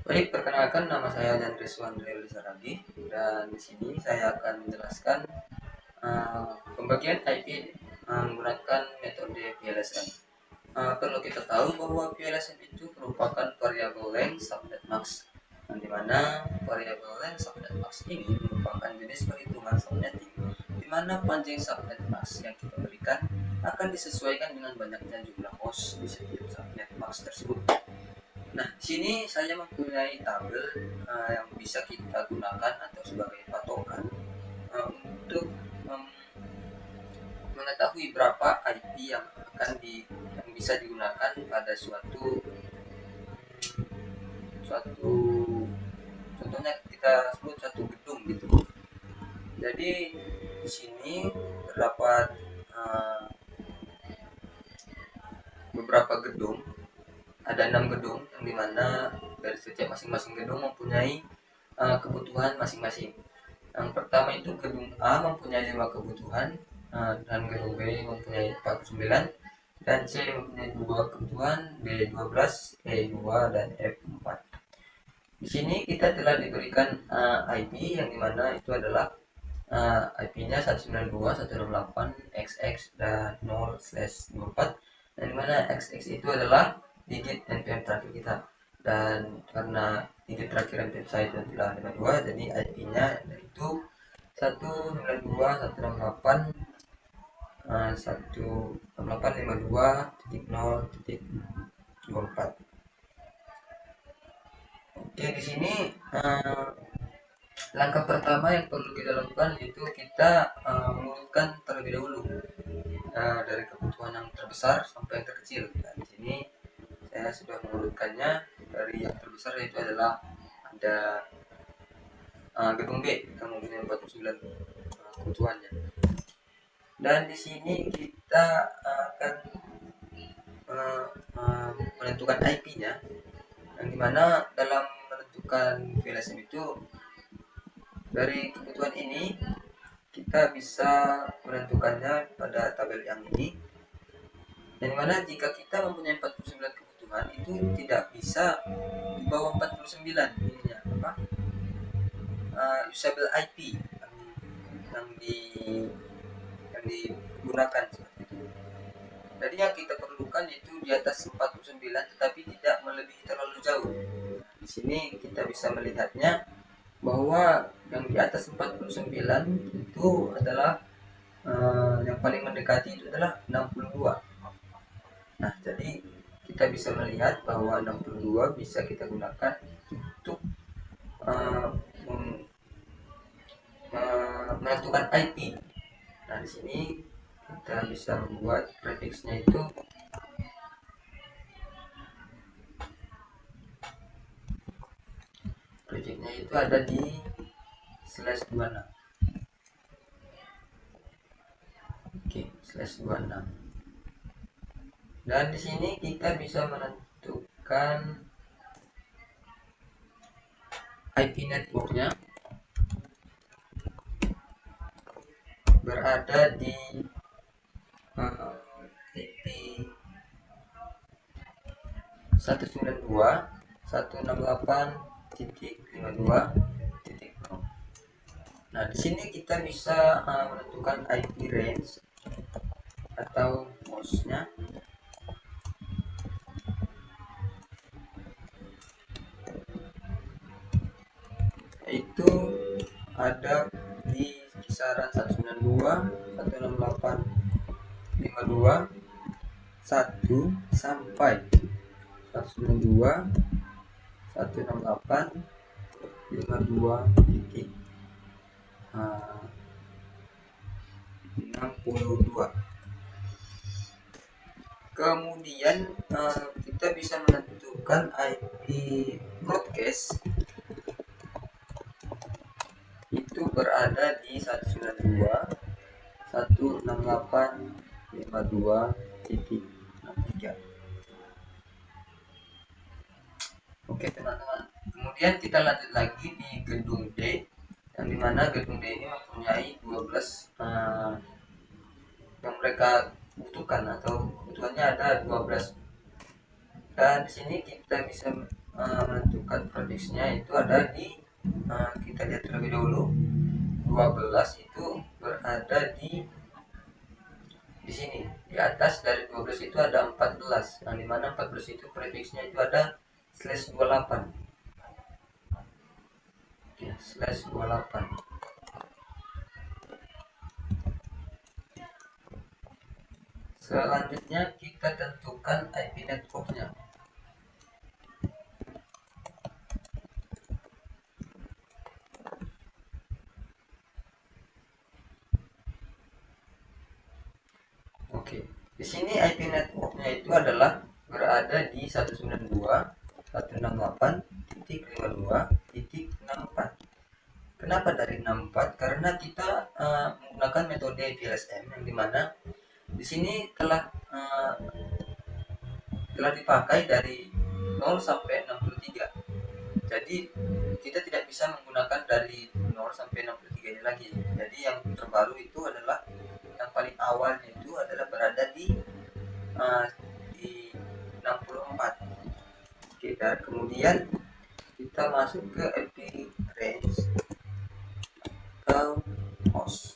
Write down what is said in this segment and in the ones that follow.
Baik, perkenalkan nama saya Jan Rizwan Rilis Saragi, dan di sini saya akan menjelaskan pembagian IP menggunakan metode VLSN. Perlu kita tahu bahwa VLSN itu merupakan variabel length subnet max, yang dimana variabel length subnet max ini merupakan jenis perhitungan subnetting, di mana panjang subnet max yang kita berikan akan disesuaikan dengan banyaknya jumlah host di setiap subnet max tersebut. Nah, di sini saya mempunyai tabel yang bisa kita gunakan atau sebagai patokan untuk mengetahui berapa IP yang bisa digunakan pada suatu contohnya kita sebut satu gedung gitu. Jadi di sini terdapat beberapa gedung, ada 6 gedung yang dimana dari setiap masing-masing gedung mempunyai kebutuhan masing-masing. Yang pertama itu gedung A mempunyai 5 kebutuhan, dan gedung B mempunyai 49, dan C mempunyai 2 kebutuhan, D 12, E 2, dan F 4. Di sini kita telah diberikan IP yang dimana itu adalah IP-nya 192.168.xx dan 0/24, dan dimana xx itu adalah digit NPM terakhir kita, dan karena digit terakhir NPM saya itu adalah 52, jadi IP-nya yaitu 192.168.0.24. Oke, di sini langkah pertama yang perlu kita lakukan yaitu kita mengurutkan terlebih dahulu dari kebutuhan yang terbesar sampai yang terkecil. Nah, di sini saya sudah mengurutkannya dari yang terbesar, yaitu adalah ada gedung B yang mempunyai 49 kebutuhannya. Dan di sini kita akan menentukan IP-nya, yang dimana dalam menentukan VLSM itu dari kebutuhan ini kita bisa menentukannya pada tabel yang ini, yang dimana jika kita mempunyai 49 kebutuhan itu tidak bisa di bawah 49 ininya usable IP yang digunakan seperti itu. Jadi yang kita perlukan itu di atas 49 tetapi tidak melebihi terlalu jauh. Di sini kita bisa melihatnya bahwa yang di atas 49 itu adalah yang paling mendekati itu adalah 62. Nah, jadi kita bisa melihat bahwa 62 bisa kita gunakan untuk menentukan IP. Nah, di sini kita bisa membuat prefixnya itu ada di /26. Oke, /26. Dan di sini kita bisa menentukan IP networknya berada di IP 192.168.52.0. Nah, di sini kita bisa menentukan IP range atau hostnya, itu ada di kisaran 192.168.52.1 sampai 192.168.52.62. Kemudian kita bisa menentukan IP broadcast itu berada di 192.168.52.63. Oke teman-teman, kemudian kita lanjut lagi di gedung D, yang dimana gedung D ini mempunyai 12 yang mereka butuhkan atau kebutuhannya ada 12. Dan di sini kita bisa menentukan prefixnya itu ada di kita lihat terlebih dahulu. 12 itu berada di sini. Di atas dari 12 itu ada 14. Nah, di mana 14 itu prefixnya itu ada /28. Oke, /28. Selanjutnya kita tentukan IP networknya. Oke, di sini IP networknya itu adalah berada di 192.168.52.64. Kenapa dari 64? Karena kita menggunakan metode VLSM yang dimana di sini telah dipakai dari 0 sampai 63. Jadi kita tidak bisa menggunakan dari 0 sampai 63 ini lagi. Jadi yang terbaru itu adalah yang paling awalnya itu adalah berada di 64. Oke, dan kemudian kita masuk ke IP range ke host.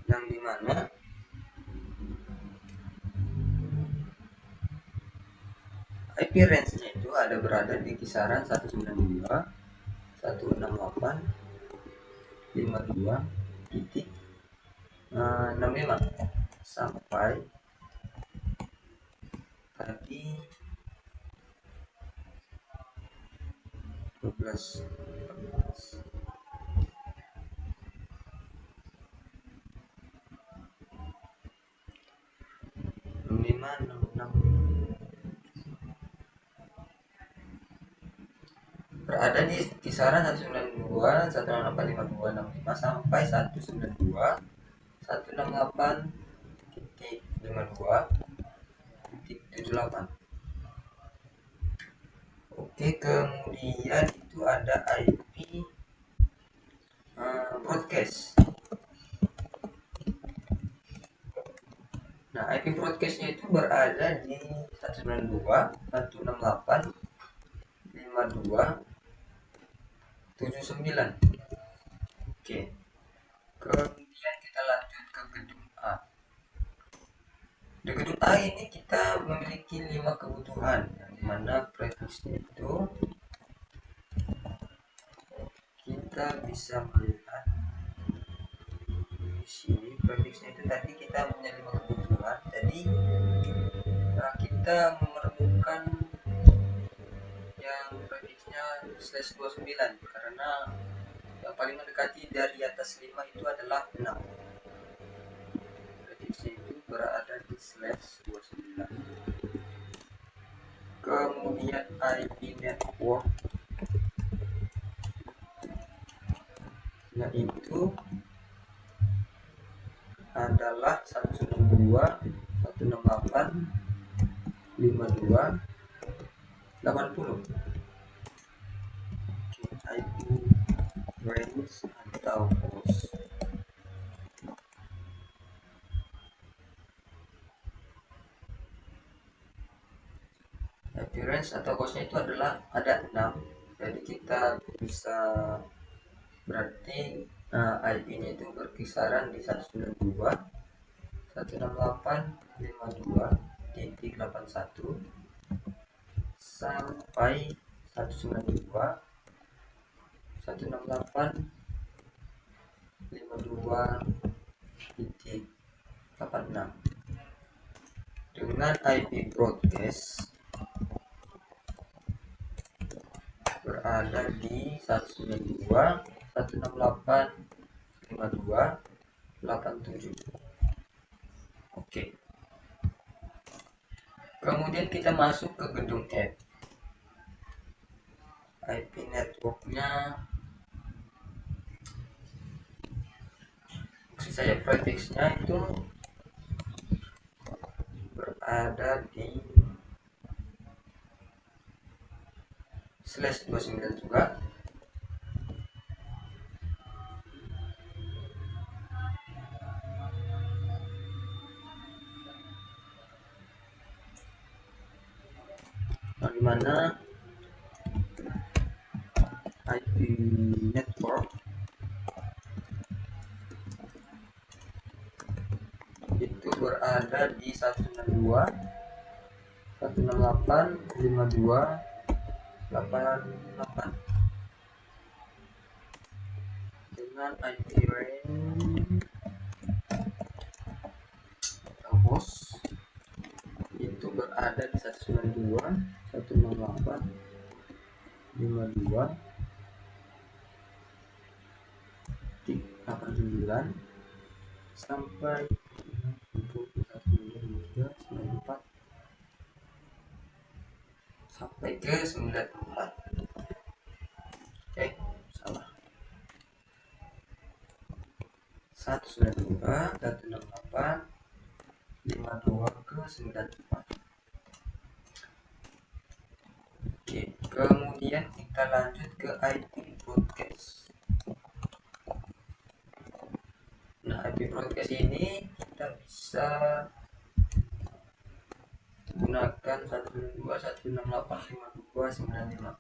Yang dimana IP range-nya itu ada berada di kisaran 192.168.52.65 sampai tadi 12. 65, 66 berada di kisaran 192, 168.5265 sampai 192.168.52.78. Oke, kemudian itu ada IP broadcast. Nah, IP broadcastnya itu berada di 192.168.52.79. Oke, kemudian kita lanjut ke gedung A. Di gedung A ini kita memiliki 5 kebutuhan, yang dimana prefixnya itu kita bisa melihat di sini. Prefixnya itu tadi kita punya 5 kebutuhan. Jadi kita memerlukan yang prefixnya /29 karena yang paling mendekati dari atas 5 itu adalah 6. Prefixnya itu berada di /29. Kemudian IP network yaitu adalah 192.168.52.80. IP range atau host. IP range atau hostnya itu adalah ada 6. Jadi kita bisa berarti IP-nya itu berkisaran di 192.168.52.81 sampai 192.168.52.86 dengan IP broadcast berada di 192.168.52.87. Oke. Kemudian kita masuk ke gedung F. IP networknya maksud saya prefixnya itu berada di /29 juga. di mana IP network itu berada di 192.168.52.88 dengan IP range atau host itu berada di 192.168.52.89 sampai 91.93.94 sampai ke 94. Salah. 192.168.52 ke 94. Kemudian kita lanjut ke IP broadcast. Nah, IP broadcast ini kita bisa gunakan 192.168.52.95.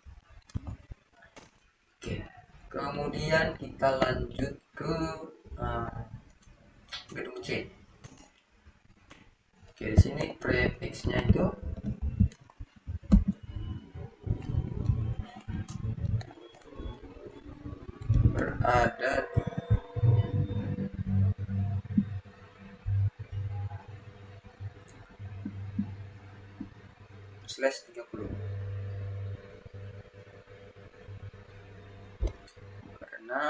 Kemudian kita lanjut ke gedung C. Di sini prefixnya itu berada di /30 karena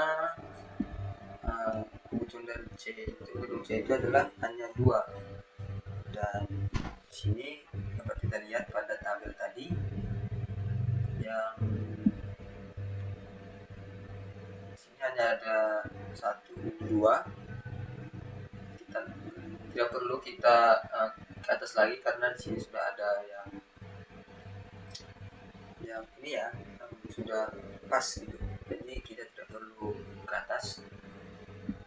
ujung dari gedung C itu adalah hanya 2, dan di sini dapat kita lihat pada tabel tadi yang sini hanya ada 1, 2. Kita tidak perlu kita ke atas lagi karena di sini sudah ada yang ini ya, yang sudah pas gitu. Jadi kita tidak perlu ke atas.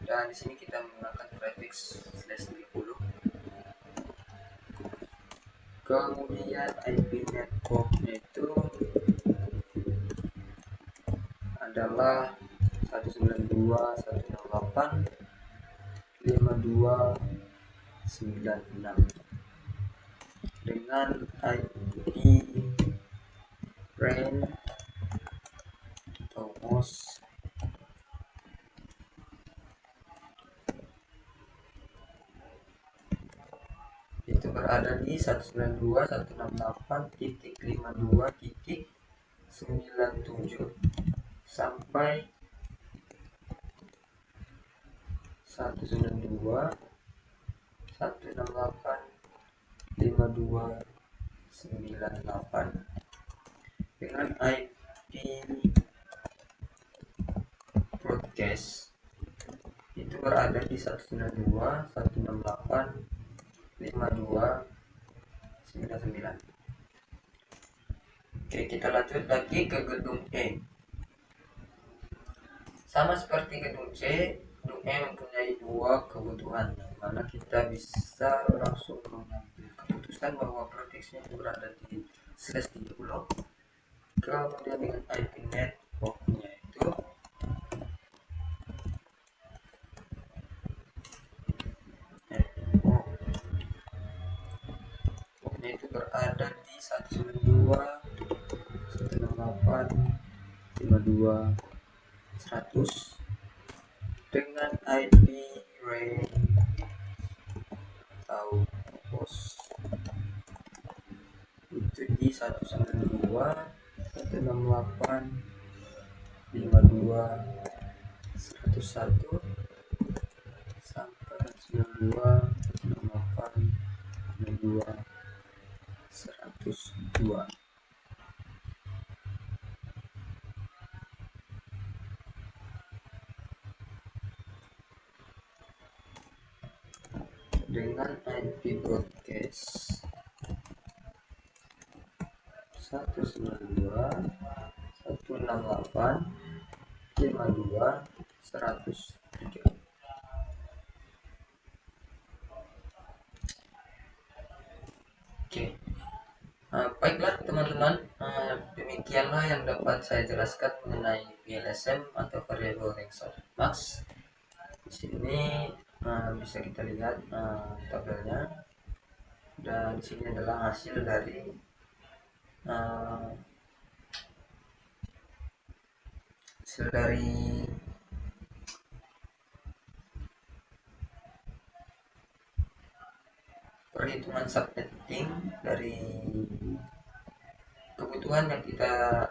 Dan di sini kita menggunakan prefix /30. Kemudian IP networknya itu adalah 192.168.52.96 dengan IP range atau host itu berada di 192.168.52.97 sampai 192.168.52.98 dengan IP broadcast itu berada di 192.168.52.99. Kita lanjut lagi ke gedung E. Sama seperti gedung C, gedung E mempunyai 2 kebutuhan, mana kita bisa langsung mengambil keputusan bahwa prefixnya berada di /30. Kemudian dengan IP networknya itu berada di 192.168.52.100 dengan IP range atau host itu di 192.168.52.101 sampai 102.168.52.102 dengan IP broadcast 192.168.52.103. Baiklah teman-teman, demikianlah yang dapat saya jelaskan mengenai VLSM atau Variable Length Max. Di sini bisa kita lihat tabelnya, dan di sini adalah hasil dari uh, hasil dari perhitungan subnetting dari kebutuhan yang kita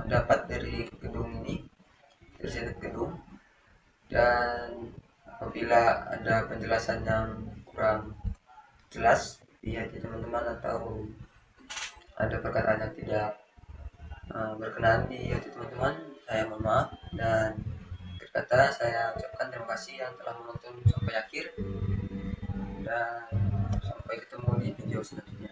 dapat dari gedung ini, dari setiap gedung. Dan apabila ada penjelasan yang kurang jelas di hati teman-teman, atau ada perkataan yang tidak berkenan di hati teman-teman, saya mohon maaf. Dan berkata saya ucapkan terima kasih yang telah menonton sampai akhir, dan sampai ketemu di video selanjutnya.